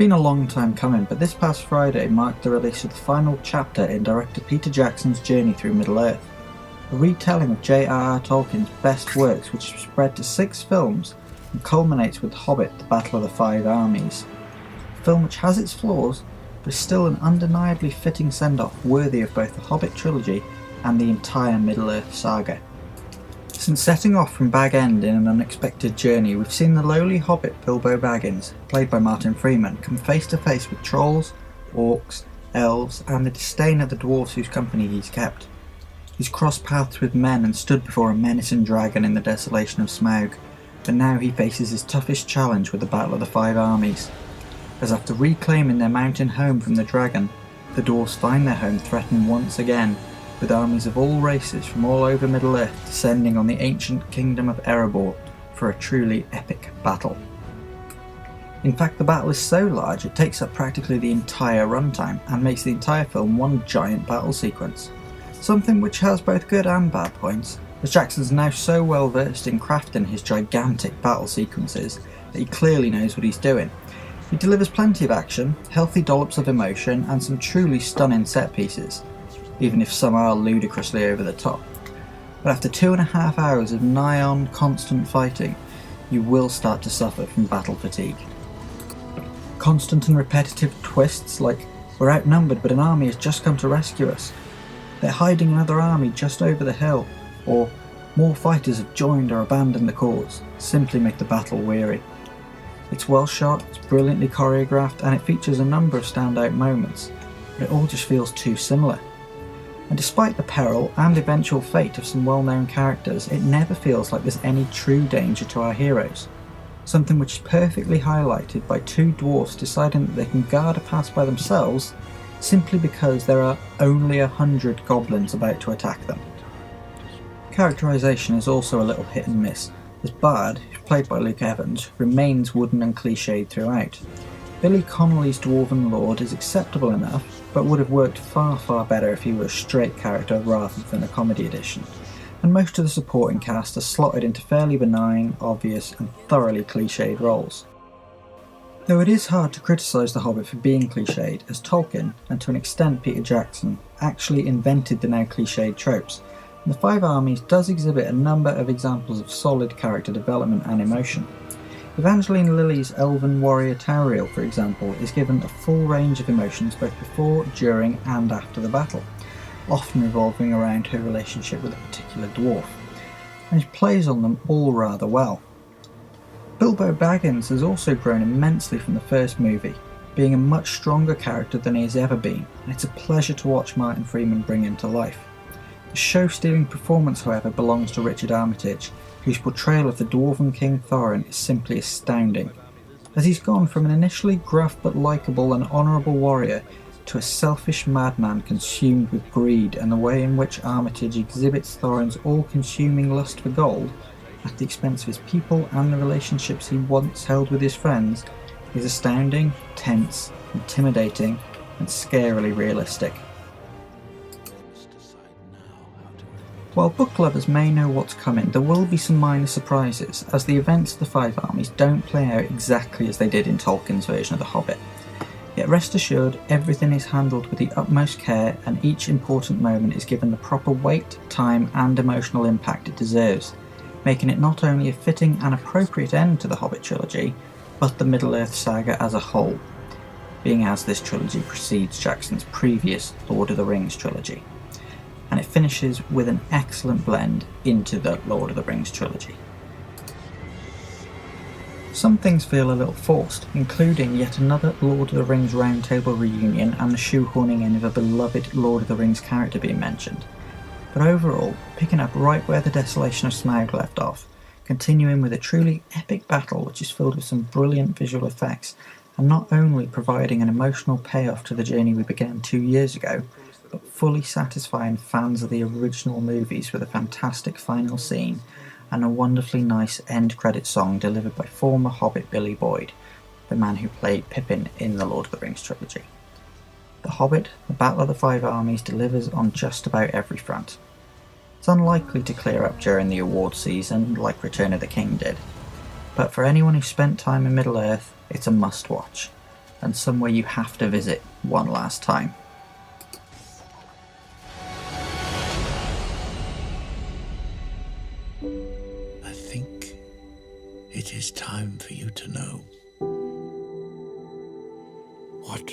been a long time coming, but this past Friday marked the release of the final chapter in director Peter Jackson's journey through Middle-earth, a retelling of J.R.R. Tolkien's best works which spread to 6 films and culminates with Hobbit, The Battle of the Five Armies. A film which has its flaws, but is still an undeniably fitting send-off worthy of both the Hobbit trilogy and the entire Middle-earth saga. Since setting off from Bag End in an unexpected journey, we've seen the lowly hobbit Bilbo Baggins, played by Martin Freeman, come face to face with trolls, orcs, elves, and the disdain of the dwarves whose company he's kept. He's crossed paths with men and stood before a menacing dragon in the desolation of Smaug, but now he faces his toughest challenge with the Battle of the Five Armies. As after reclaiming their mountain home from the dragon, the dwarves find their home threatened once again, with armies of all races from all over Middle-earth descending on the ancient kingdom of Erebor for a truly epic battle. In fact, the battle is so large it takes up practically the entire runtime and makes the entire film one giant battle sequence. Something which has both good and bad points, as Jackson's now so well versed in crafting his gigantic battle sequences that he clearly knows what he's doing. He delivers plenty of action, healthy dollops of emotion, and some truly stunning set pieces, even if some are ludicrously over the top. But after 2.5 hours of nigh-on constant fighting, you will start to suffer from battle fatigue. Constant and repetitive twists like, we're outnumbered but an army has just come to rescue us, they're hiding another army just over the hill, or more fighters have joined or abandoned the cause, simply make the battle weary. It's well shot, it's brilliantly choreographed, and it features a number of standout moments, but it all just feels too similar. And despite the peril and eventual fate of some well-known characters, it never feels like there's any true danger to our heroes. Something which is perfectly highlighted by 2 dwarfs deciding that they can guard a pass by themselves simply because there are only 100 goblins about to attack them. Characterisation is also a little hit and miss, as Bard, who's played by Luke Evans, remains wooden and cliched throughout. Billy Connolly's Dwarven Lord is acceptable enough, but would have worked far better if he were a straight character rather than a comedy edition, and most of the supporting cast are slotted into fairly benign, obvious and thoroughly cliched roles. Though it is hard to criticise The Hobbit for being cliched, as Tolkien, and to an extent Peter Jackson, actually invented the now cliched tropes, and The Five Armies does exhibit a number of examples of solid character development and emotion. Evangeline Lilly's elven warrior Tauriel, for example, is given a full range of emotions both before, during and after the battle, often revolving around her relationship with a particular dwarf, and she plays on them all rather well. Bilbo Baggins has also grown immensely from the first movie, being a much stronger character than he has ever been, and it's a pleasure to watch Martin Freeman bring him to life. The show-stealing performance, however, belongs to Richard Armitage, whose portrayal of the Dwarven King Thorin is simply astounding, as he's gone from an initially gruff but likeable and honourable warrior to a selfish madman consumed with greed, and the way in which Armitage exhibits Thorin's all-consuming lust for gold, at the expense of his people and the relationships he once held with his friends, is astounding, tense, intimidating, and scarily realistic. While book lovers may know what's coming, there will be some minor surprises, as the events of the Five Armies don't play out exactly as they did in Tolkien's version of The Hobbit. Yet rest assured, everything is handled with the utmost care, and each important moment is given the proper weight, time and emotional impact it deserves, making it not only a fitting and appropriate end to the Hobbit trilogy, but the Middle-earth saga as a whole, being as this trilogy precedes Jackson's previous Lord of the Rings trilogy. And it finishes with an excellent blend into the Lord of the Rings trilogy. Some things feel a little forced, including yet another Lord of the Rings roundtable reunion and the shoehorning in of a beloved Lord of the Rings character being mentioned. But overall, picking up right where the desolation of Smaug left off, continuing with a truly epic battle which is filled with some brilliant visual effects, and not only providing an emotional payoff to the journey we began 2 years ago, but fully satisfying fans of the original movies with a fantastic final scene and a wonderfully nice end credit song delivered by former Hobbit Billy Boyd, the man who played Pippin in the Lord of the Rings trilogy. The Hobbit, The Battle of the Five Armies delivers on just about every front. It's unlikely to clear up during the awards season like Return of the King did, but for anyone who spent time in Middle-earth, it's a must-watch. and somewhere you have to visit one last time. I think it is time for you to know what